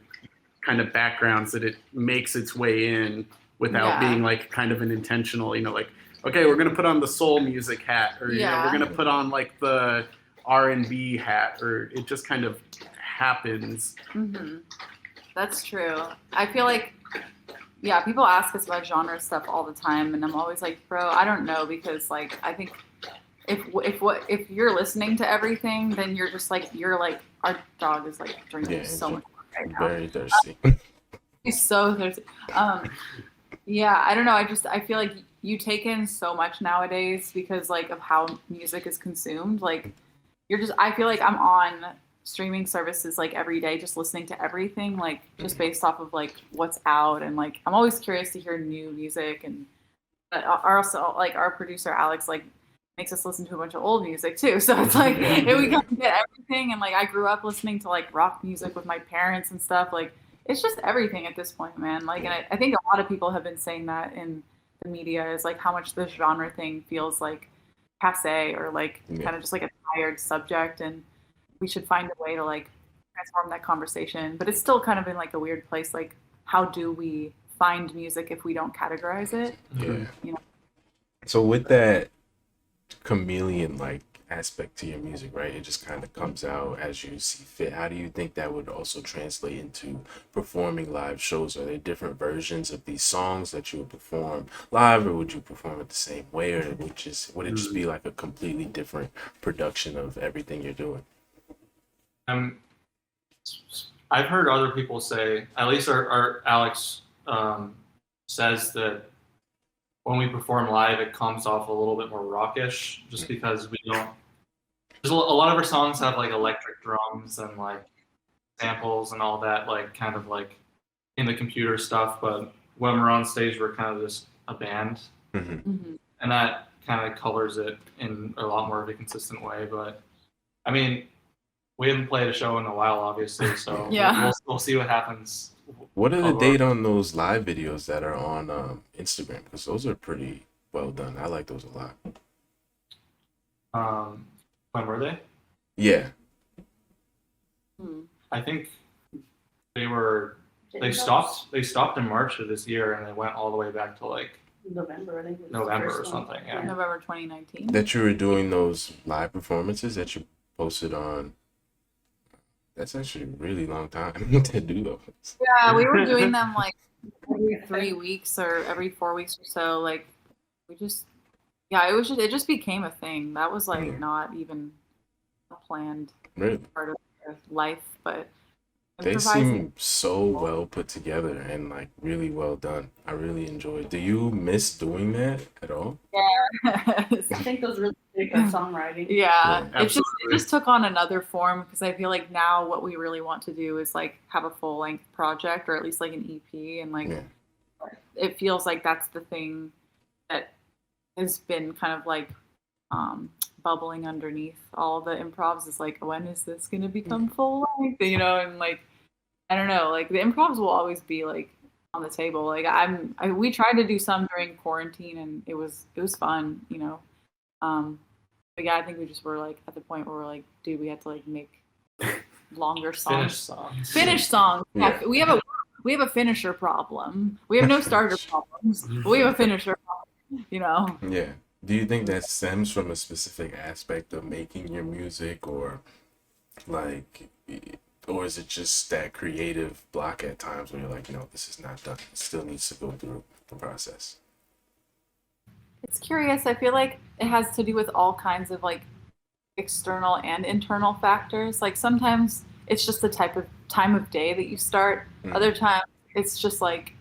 [SPEAKER 4] kind of backgrounds that it makes its way in without being like kind of an intentional, like, okay, we're going to put on the soul music hat, or, we're going to put on like the R&B hat, or it just kind of happens.
[SPEAKER 2] Mm-hmm. That's true. I feel like, people ask us about genre stuff all the time, and I'm always like, bro, I don't know, because like, I think if you're listening to everything, then you're just like, our dog is like drinking so much right now.
[SPEAKER 1] Very thirsty.
[SPEAKER 2] He's so thirsty. I don't know. I feel like you take in so much nowadays because like of how music is consumed. Like I feel like I'm on streaming services like every day, just listening to everything, like just based off of like what's out, and like I'm always curious to hear new music. And but also like our producer Alex like makes us listen to a bunch of old music too, so it's like we kind of get everything. And like I grew up listening to like rock music with my parents and stuff. Like it's just everything at this point, man. Like, and I think a lot of people have been saying that in the media, is like how much this genre thing feels like passe, or like kind of just like a tired subject, and we should find a way to like transform that conversation. But it's still kind of in like a weird place. Like, how do we find music if we don't categorize it?
[SPEAKER 1] Yeah.
[SPEAKER 2] You know?
[SPEAKER 1] So with that chameleon like aspect to your music, right? It just kind of comes out as you see fit. How do you think that would also translate into performing live shows? Are there different versions of these songs that you would perform live, or would you perform it the same way, or would it just be like a completely different production of everything you're doing?
[SPEAKER 3] I've heard other people say, at least our Alex says that when we perform live, it comes off a little bit more rockish, just because we don't. There's a lot of our songs have like electric drums and like samples and all that, like kind of like in the computer stuff. But when we're on stage, we're kind of just a band, and that kind of colors it in a lot more of a consistent way. But I mean, we haven't played a show in a while, obviously, so we'll see what happens.
[SPEAKER 1] What are the date on those live videos that are on Instagram? Because those are pretty well done. I like those a
[SPEAKER 3] lot. When were they?
[SPEAKER 1] Yeah.
[SPEAKER 3] I think they stopped in March of this year, and they went all the way back to like
[SPEAKER 5] November, I think.
[SPEAKER 3] November or something. Yeah.
[SPEAKER 2] November 2019.
[SPEAKER 1] That you were doing those live performances that you posted on. That's actually a really long time to do those.
[SPEAKER 2] Yeah, we were doing them like every 3 weeks or every 4 weeks or so. Like we just, it just became a thing. That was like not even a planned part of life, but
[SPEAKER 1] they seem so well put together and like really well done. I really enjoyed. Do you miss doing that at all?
[SPEAKER 2] Yeah.
[SPEAKER 5] I think those really big on songwriting.
[SPEAKER 2] Yeah, it just took on another form, because I feel like now what we really want to do is like have a full length project, or at least like an EP, and like it feels like that's the thing that has been kind of like bubbling underneath all the improvs, is like, when is this going to become full length, you know? And like I don't know, like the improvs will always be like on the table. Like we tried to do some during quarantine, and it was fun, you know. But yeah, I think we just were like at the point where we're like, dude, we had to like make longer songs. Finish songs. Yeah. We have a finisher problem. We have no starter problems, but we have a finisher problem, you know.
[SPEAKER 1] Yeah. Do you think that stems from a specific aspect of making your music, or like, or is it just that creative block at times when you're like, this is not done, it still needs to go through the process?
[SPEAKER 2] It's curious. I feel like it has to do with all kinds of like external and internal factors. Like sometimes it's just the type of time of day that you start. Other times it's just like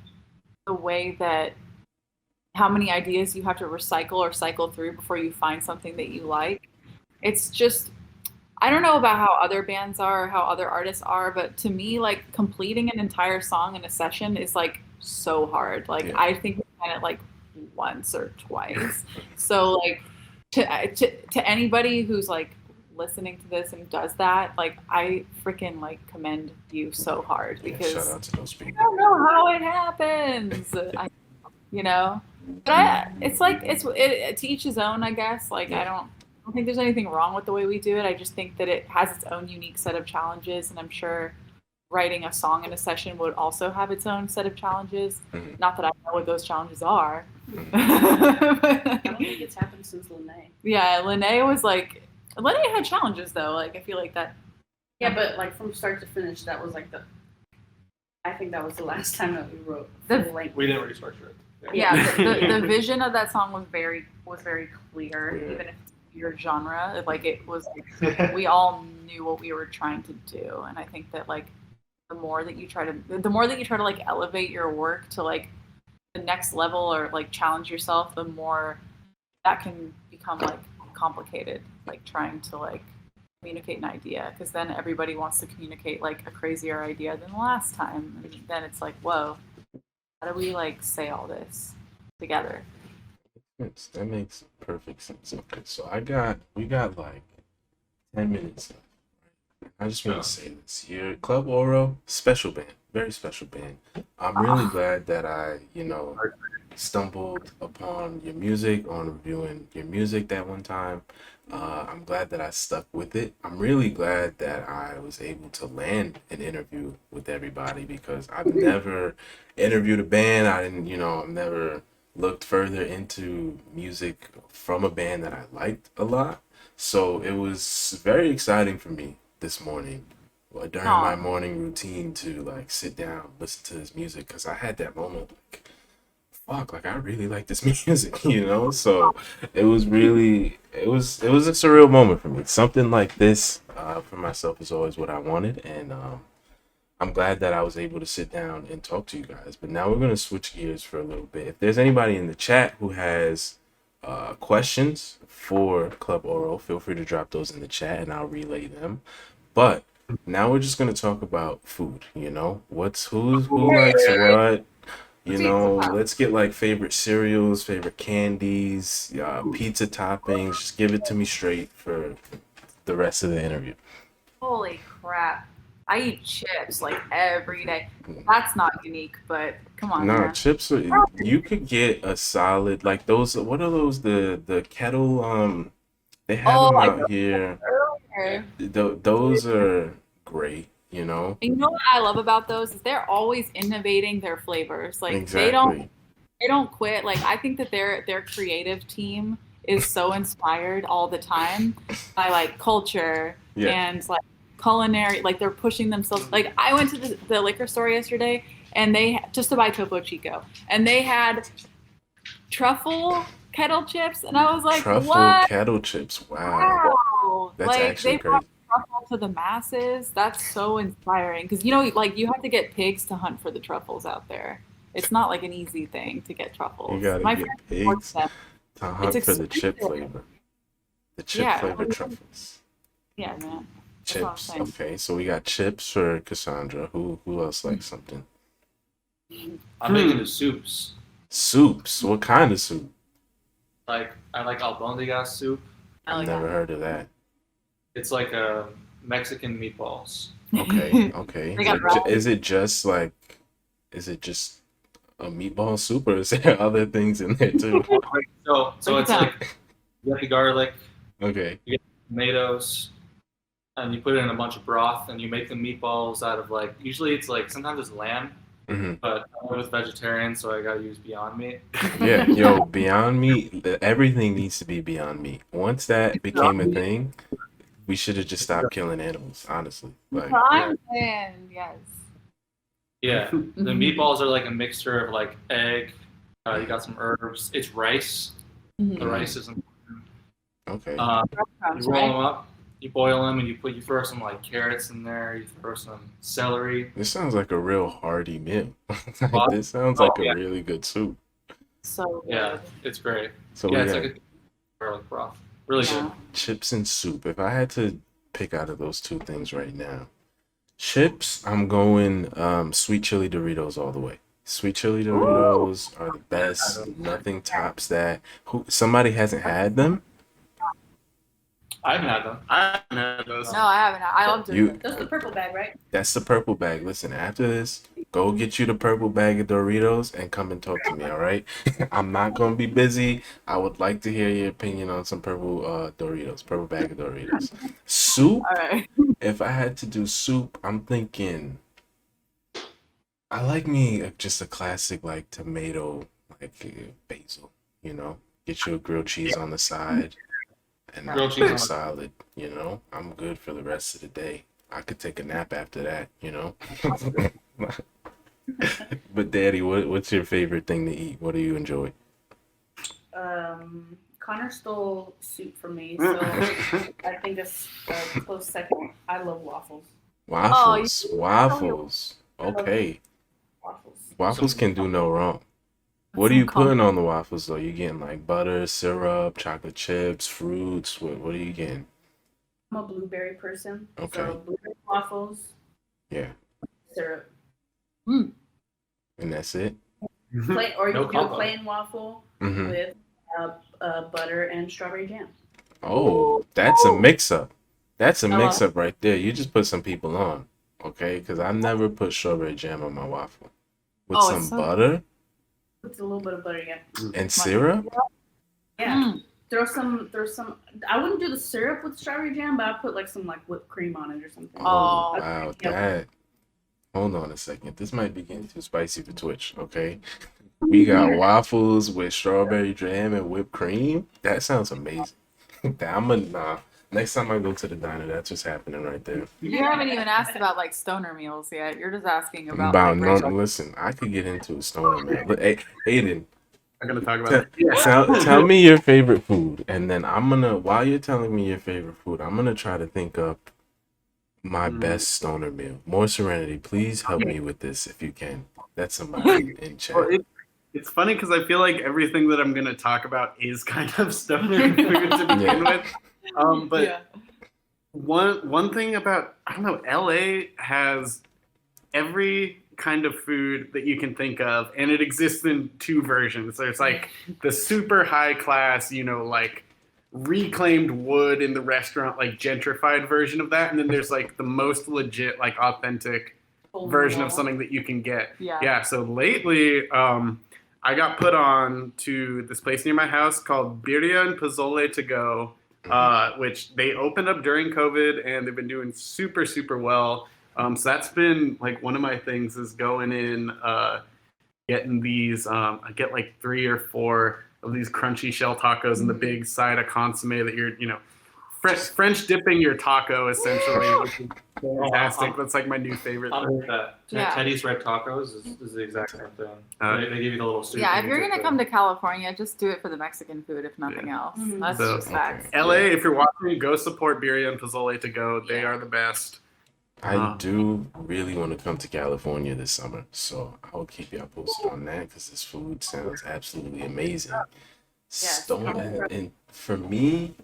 [SPEAKER 2] the way that how many ideas you have to recycle or cycle through before you find something that you like. It's just, I don't know about how other bands are or how other artists are, but to me, like completing an entire song in a session is like so hard. Like I think we've done it like once or twice. So like to anybody who's like listening to this and does that, like I freaking like commend you so hard, because
[SPEAKER 1] shout out to those people.
[SPEAKER 2] I don't know how it happens. But it's like it's to each his own, I guess. Like I don't think there's anything wrong with the way we do it. I just think that it has its own unique set of challenges, and I'm sure writing a song in a session would also have its own set of challenges. Not that I know what those challenges are.
[SPEAKER 5] I don't think it's happened since Lene.
[SPEAKER 2] Yeah, Lene had challenges though. Like I feel like that.
[SPEAKER 5] Yeah, but like from start to finish, that was like I think that was the last time that we wrote.
[SPEAKER 3] We didn't restructure it.
[SPEAKER 2] Yeah, the vision of that song was very clear, even if it's your genre. Like it was, we all knew what we were trying to do, and I think that like the more that you try to like elevate your work to like the next level, or like challenge yourself, the more that can become like complicated. Like trying to like communicate an idea, because then everybody wants to communicate like a crazier idea than the last time. And then it's like, whoa, how do we like say all this together?
[SPEAKER 1] That makes perfect sense. Okay, so we got like 10 minutes left. I just want to say this here. Club Oro, special band, very special band. I'm really glad that I, stumbled upon your music, on reviewing your music that one time. I'm glad that I stuck with it. I'm really glad that I was able to land an interview with everybody because I've never interviewed a band. I didn't, I've never looked further into music from a band that I liked a lot. So it was very exciting for me this morning, during my
[SPEAKER 2] Aw.
[SPEAKER 1] morning routine, to like sit down, listen to this music because I had that moment like, fuck, like I really like this music, So it was a surreal moment for me. Something like this for myself is always what I wanted, and I'm glad that I was able to sit down and talk to you guys. But now we're gonna switch gears for a little bit. If there's anybody in the chat who has questions for Club Oro, feel free to drop those in the chat and I'll relay them. But now we're just gonna talk about food. Who likes what. Let's get like favorite cereals, favorite candies, pizza toppings. Just give it to me straight for the rest of the interview.
[SPEAKER 2] Holy crap. I eat chips like every day. That's not unique, but come on,
[SPEAKER 1] No,
[SPEAKER 2] man.
[SPEAKER 1] chips. You could get a solid like those. What are those? The kettle. They have
[SPEAKER 2] Oh,
[SPEAKER 1] them
[SPEAKER 2] I
[SPEAKER 1] out
[SPEAKER 2] know
[SPEAKER 1] here.
[SPEAKER 2] earlier.
[SPEAKER 1] Those are great. You know
[SPEAKER 2] And you know what I love about those is they're always innovating their flavors. Like
[SPEAKER 1] exactly.
[SPEAKER 2] they don't quit. Like I think that their creative team is so inspired all the time by like culture
[SPEAKER 1] Yeah.
[SPEAKER 2] and like culinary. Like they're pushing themselves. Like I went to the liquor store yesterday and they just to buy Topo Chico and they had truffle kettle chips and I was like,
[SPEAKER 1] Truffle
[SPEAKER 2] what?
[SPEAKER 1] kettle chips. Wow,
[SPEAKER 2] Wow.
[SPEAKER 1] that's
[SPEAKER 2] Like
[SPEAKER 1] actually
[SPEAKER 2] they brought
[SPEAKER 1] crazy.
[SPEAKER 2] truffle to the masses. That's so inspiring because like you have to get pigs to hunt for the truffles out there. It's not like an easy thing to get
[SPEAKER 1] You
[SPEAKER 2] truffles.
[SPEAKER 1] gotta
[SPEAKER 2] My
[SPEAKER 1] get
[SPEAKER 2] friend works
[SPEAKER 1] pigs
[SPEAKER 2] them.
[SPEAKER 1] to
[SPEAKER 2] It's
[SPEAKER 1] hunt for the chip
[SPEAKER 2] expensive.
[SPEAKER 1] flavor, the chip
[SPEAKER 2] Yeah.
[SPEAKER 1] flavored truffles.
[SPEAKER 2] Yeah, man. That's all I'm
[SPEAKER 1] Chips.
[SPEAKER 2] saying.
[SPEAKER 1] Okay, so we got chips for Cassandra. Who else likes something?
[SPEAKER 3] I'm big into soups.
[SPEAKER 1] Soups. What kind of soup?
[SPEAKER 3] Like I like albondigas soup.
[SPEAKER 2] I
[SPEAKER 1] I've
[SPEAKER 2] like
[SPEAKER 1] never heard of that.
[SPEAKER 3] It's like a Mexican meatballs.
[SPEAKER 1] Okay,
[SPEAKER 2] that.
[SPEAKER 1] okay.
[SPEAKER 2] They got
[SPEAKER 1] Is it just like, is it just a meatball soup, or is there other things in there too?
[SPEAKER 3] So it's like you get the garlic,
[SPEAKER 1] Okay.
[SPEAKER 3] you get the tomatoes, and you put it in a bunch of broth, and you make the meatballs out of like usually it's like sometimes it's lamb,
[SPEAKER 1] Hmm.
[SPEAKER 3] but I was vegetarian, so I gotta use Beyond Meat.
[SPEAKER 1] Yeah, yo, Beyond Meat, everything needs to be Beyond Meat. Once that became a thing, we should have just stopped killing animals, honestly. Like,
[SPEAKER 2] I'm saying, yes.
[SPEAKER 3] Yeah, the meatballs are like a mixture of like egg. You got some herbs. It's rice.
[SPEAKER 2] Mhm.
[SPEAKER 3] The rice is important.
[SPEAKER 1] okay.
[SPEAKER 3] You
[SPEAKER 2] Breadcrumbs,
[SPEAKER 3] roll
[SPEAKER 2] right?
[SPEAKER 3] them up, you boil them, and you throw some like carrots in there. You throw some celery.
[SPEAKER 1] This sounds like a real hearty meal. Like,
[SPEAKER 3] Broth.
[SPEAKER 1] this sounds
[SPEAKER 3] Oh
[SPEAKER 1] like a
[SPEAKER 3] yeah,
[SPEAKER 1] really good soup.
[SPEAKER 2] So
[SPEAKER 3] yeah,
[SPEAKER 2] good.
[SPEAKER 3] it's great.
[SPEAKER 1] So
[SPEAKER 3] Yeah,
[SPEAKER 1] we
[SPEAKER 3] it's
[SPEAKER 1] got
[SPEAKER 3] like a garlic broth. Really
[SPEAKER 2] Yeah.
[SPEAKER 3] good.
[SPEAKER 1] chips and soup. If I had to pick out of those two things right now, chips, I'm going sweet chili Doritos all the way. Sweet chili
[SPEAKER 2] Ooh.
[SPEAKER 1] Doritos are the best. Nothing tops that. Somebody hasn't had them?
[SPEAKER 3] I haven't had them.
[SPEAKER 4] I haven't had those.
[SPEAKER 2] No, I haven't. I love
[SPEAKER 1] You
[SPEAKER 2] Doritos.
[SPEAKER 5] That's the purple bag, right?
[SPEAKER 1] That's the purple bag. Listen, after this, go get you the purple bag of Doritos and come and talk to me, all right? I'm not gonna be busy. I would like to hear your opinion on some purple Doritos, purple bag of Doritos. Soup,
[SPEAKER 2] All right.
[SPEAKER 1] if I had to do soup, I'm thinking I like me just a classic like tomato, like basil, Get you a grilled cheese on the side and
[SPEAKER 3] Grilled
[SPEAKER 1] a
[SPEAKER 3] cheese on
[SPEAKER 1] good
[SPEAKER 3] the-
[SPEAKER 1] salad, I'm good for the rest of the day. I could take a nap after that. But Daddy, what's your favorite thing to eat? What do you enjoy?
[SPEAKER 5] Connor stole soup from me, so I think it's a close second. I love waffles.
[SPEAKER 1] Waffles,
[SPEAKER 2] Oh,
[SPEAKER 1] waffles. Okay,
[SPEAKER 5] Waffles.
[SPEAKER 1] waffles can do no wrong. What are you putting on the waffles though? You getting like butter, syrup, chocolate chips, fruits? What are you getting?
[SPEAKER 5] I'm a blueberry person.
[SPEAKER 1] Okay.
[SPEAKER 5] So blueberry waffles,
[SPEAKER 1] Yeah.
[SPEAKER 5] syrup.
[SPEAKER 2] Mm.
[SPEAKER 1] And that's it.
[SPEAKER 5] Plain, or you
[SPEAKER 3] No
[SPEAKER 5] can do a
[SPEAKER 3] combo.
[SPEAKER 5] plain waffle
[SPEAKER 1] Hmm.
[SPEAKER 5] with butter and strawberry jam.
[SPEAKER 1] Oh, that's a mix up. That's a
[SPEAKER 2] I
[SPEAKER 1] mix
[SPEAKER 2] love
[SPEAKER 1] up right there. You just put some people on, okay? Because I never put strawberry jam on my waffle with
[SPEAKER 2] Oh, it's
[SPEAKER 1] some
[SPEAKER 2] so
[SPEAKER 1] butter
[SPEAKER 5] With a little bit of butter, yeah.
[SPEAKER 1] and
[SPEAKER 2] much.
[SPEAKER 1] syrup.
[SPEAKER 5] Yeah.
[SPEAKER 2] Mm.
[SPEAKER 5] Throw some. I wouldn't do the syrup with strawberry jam, but I'd put like some like whipped cream on it or something.
[SPEAKER 1] Oh,
[SPEAKER 2] Oh.
[SPEAKER 1] wow,
[SPEAKER 5] Yeah.
[SPEAKER 1] that. Hold on a second. This might be getting too spicy for Twitch, okay? We got waffles with strawberry jam and whipped cream. That sounds amazing. Nah. Next time I go to the diner, that's what's happening right there.
[SPEAKER 2] You haven't even asked about like stoner meals yet. You're just asking about
[SPEAKER 1] About
[SPEAKER 2] like
[SPEAKER 1] normal. Listen, I could get into a stoner man. Hey, Aiden,
[SPEAKER 4] I'm gonna talk about
[SPEAKER 1] tell,
[SPEAKER 4] that. Yeah.
[SPEAKER 1] tell me your favorite food, and then I'm gonna. While you're telling me your favorite food, I'm gonna try to think up my best stoner meal. More Serenity, please help me with this if you can. That's somebody in chat.
[SPEAKER 4] Well, it's funny because I feel like everything that I'm gonna talk about is kind of stoner food to begin with. But
[SPEAKER 2] Yeah.
[SPEAKER 4] one thing about, I don't know, LA has every kind of food that you can think of, and it exists in two versions. There's like the super high class, like reclaimed wood in the restaurant, like gentrified version of that, and then there's like the most legit, like authentic version of something that you can get.
[SPEAKER 2] Yeah.
[SPEAKER 4] So lately, I got put on to this place near my house called Birria and Pozole to go, which they opened up during COVID, and they've been doing super, super well. So that's been like one of my things is going in, getting these. I get like 3 or 4 of these crunchy shell tacos and the big side of consomme that you're, French dipping your taco essentially, which is fantastic. That's like my new favorite.
[SPEAKER 3] I'll hit that.
[SPEAKER 2] Yeah.
[SPEAKER 3] Teddy's Red Tacos is the exact same thing. They give you the little soup.
[SPEAKER 2] Yeah, if
[SPEAKER 3] and
[SPEAKER 2] you're
[SPEAKER 3] you
[SPEAKER 2] gonna
[SPEAKER 3] get
[SPEAKER 2] come to California, just do it for the Mexican food, if nothing else.
[SPEAKER 5] Mhm.
[SPEAKER 2] That's
[SPEAKER 4] So-
[SPEAKER 2] just facts.
[SPEAKER 1] Okay.
[SPEAKER 4] LA, if you're watching, go support Birria and Pozole to go. They are the best.
[SPEAKER 1] I do really want to come to California this summer, so I'll keep y'all posted on that because this food sounds absolutely amazing. And for me,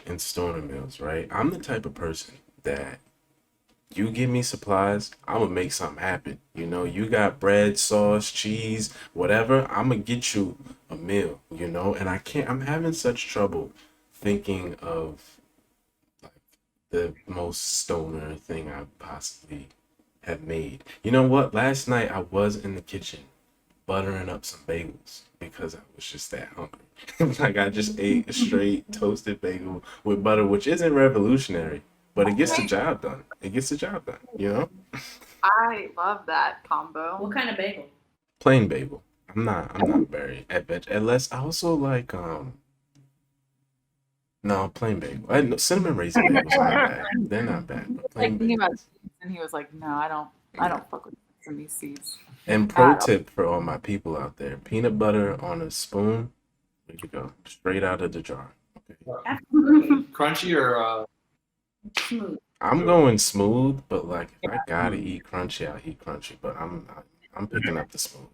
[SPEAKER 1] in stoner meals, right? I'm the type of person that you give me supplies, I'm gonna make something happen. You got bread, sauce, cheese, whatever. I'm gonna get you a meal. And I'm having such trouble thinking of the most stoner thing I possibly have made. You know what? Last night I was in the kitchen buttering up some bagels because I was just that hungry. Like I just ate a straight toasted bagel with butter, which isn't revolutionary, but it gets the job done.
[SPEAKER 2] I love that combo.
[SPEAKER 5] What kind of bagel?
[SPEAKER 1] Plain bagel. I'm not very adventurous. Unless I also like no, plain bagel. Cinnamon raisin bagels not bad. They're not bad, but plain
[SPEAKER 2] Like thinking about
[SPEAKER 1] bagels.
[SPEAKER 2] seeds, and he was like, "No, I don't fuck with some of these seeds."
[SPEAKER 1] And pro tip for all my people out there: peanut butter on a spoon. There you go, straight out of the jar. Okay.
[SPEAKER 5] Absolutely.
[SPEAKER 3] Crunchy or
[SPEAKER 5] Smooth.
[SPEAKER 1] I'm going smooth, but like if I gotta eat crunchy, I'll eat crunchy. But I'm picking up the smooth.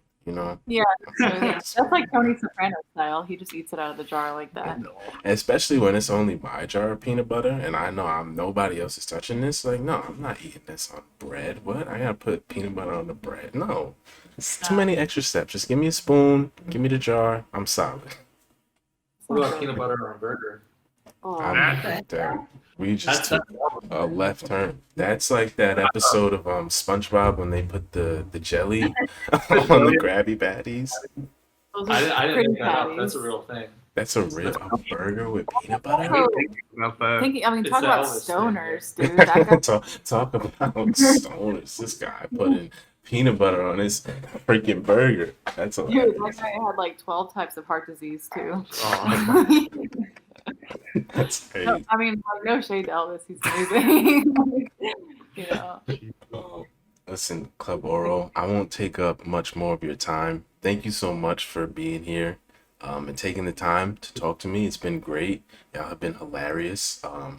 [SPEAKER 2] Yeah, that's like Tony Soprano style. He just eats it out of the jar like that.
[SPEAKER 1] Especially when it's only my jar of peanut butter, and I know nobody else is touching this. Like, no, I'm not eating this on bread. What? I gotta put peanut butter on the bread? No, it's too many extra steps. Just give me a spoon, give me the jar. I'm solid.
[SPEAKER 3] what about peanut butter on a burger?
[SPEAKER 2] Oh,
[SPEAKER 1] We just took a left turn. That's like that episode of SpongeBob when they put the jelly on the Krabby Patties.
[SPEAKER 2] those
[SPEAKER 3] I
[SPEAKER 2] are
[SPEAKER 3] didn't
[SPEAKER 2] pretty
[SPEAKER 3] make that up.
[SPEAKER 2] patties.
[SPEAKER 3] That's a real thing.
[SPEAKER 1] That's a burger with peanut butter.
[SPEAKER 2] Also,
[SPEAKER 4] About that.
[SPEAKER 2] talk
[SPEAKER 3] It's
[SPEAKER 2] about
[SPEAKER 3] Elvis thing,
[SPEAKER 2] stoners, dude. That guy,
[SPEAKER 1] Talk about stoners. This guy putting peanut butter on his freaking burger. That's
[SPEAKER 2] dude,
[SPEAKER 1] hilarious.
[SPEAKER 2] that guy had like 12 types of heart disease too.
[SPEAKER 1] Oh, that's
[SPEAKER 2] No,
[SPEAKER 1] crazy.
[SPEAKER 2] I mean, like, no shade to Elvis, he's amazing.
[SPEAKER 1] Oh, listen, Club Oro, I won't take up much more of your time. Thank you so much for being here and taking the time to talk to me. It's been great. Y'all have been hilarious. I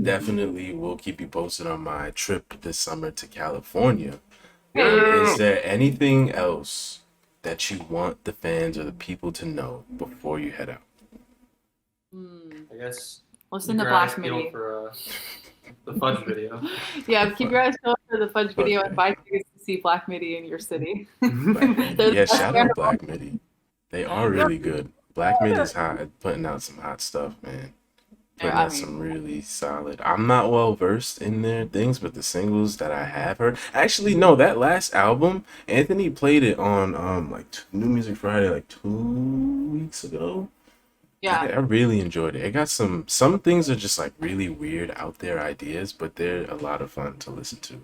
[SPEAKER 1] definitely will keep you posted on my trip this summer to California. Is there anything else that you want the fans or the people to know before you head out?
[SPEAKER 3] I guess.
[SPEAKER 2] Listen to
[SPEAKER 3] your eyes
[SPEAKER 2] Black
[SPEAKER 3] peeled
[SPEAKER 2] Midi.
[SPEAKER 3] for The Fudge video.
[SPEAKER 2] Yeah, keep your eyes peeled for the Fudge video
[SPEAKER 1] Okay.
[SPEAKER 2] and buy tickets to see Black Midi in your city.
[SPEAKER 1] Black Midi.
[SPEAKER 2] They're the
[SPEAKER 1] Yeah,
[SPEAKER 2] best
[SPEAKER 1] shout
[SPEAKER 2] band
[SPEAKER 1] out
[SPEAKER 2] of all
[SPEAKER 1] Black Midi. They are really good. Black Midi's hot at putting out some hot stuff, man. Putting
[SPEAKER 2] I
[SPEAKER 1] out
[SPEAKER 2] mean,
[SPEAKER 1] some really solid. I'm not well versed in their things, but the singles that I have heard, actually, no, that last album, Anthony played it on like New Music Friday like 2 weeks ago.
[SPEAKER 2] yeah,
[SPEAKER 1] I really enjoyed it. It got some things are just like really weird out there ideas, but they're a lot of fun to listen to,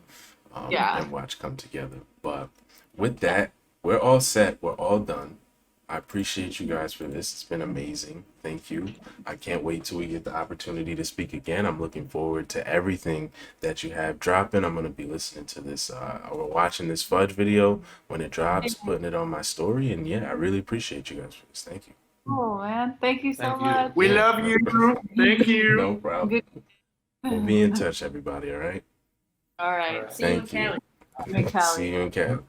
[SPEAKER 2] yeah.
[SPEAKER 1] and watch come together. But with that, we're all set. We're all done. I appreciate you guys for this. It's been amazing. Thank you. I can't wait till we get the opportunity to speak again. I'm looking forward to everything that you have dropping. I'm going to be listening to this or watching this Fudge video when it drops, putting it on my story. And yeah, I really appreciate you guys for this. Thank you.
[SPEAKER 2] Oh man, thank you so
[SPEAKER 3] Thank you.
[SPEAKER 2] much.
[SPEAKER 4] We
[SPEAKER 1] Yeah,
[SPEAKER 4] love
[SPEAKER 1] no
[SPEAKER 4] you.
[SPEAKER 1] problem.
[SPEAKER 4] Thank you.
[SPEAKER 1] No problem. We'll be in touch, everybody. All right.
[SPEAKER 2] All right.
[SPEAKER 5] See you in
[SPEAKER 1] Thank you.
[SPEAKER 5] Cali.
[SPEAKER 2] In Cali.
[SPEAKER 1] See you in Cali.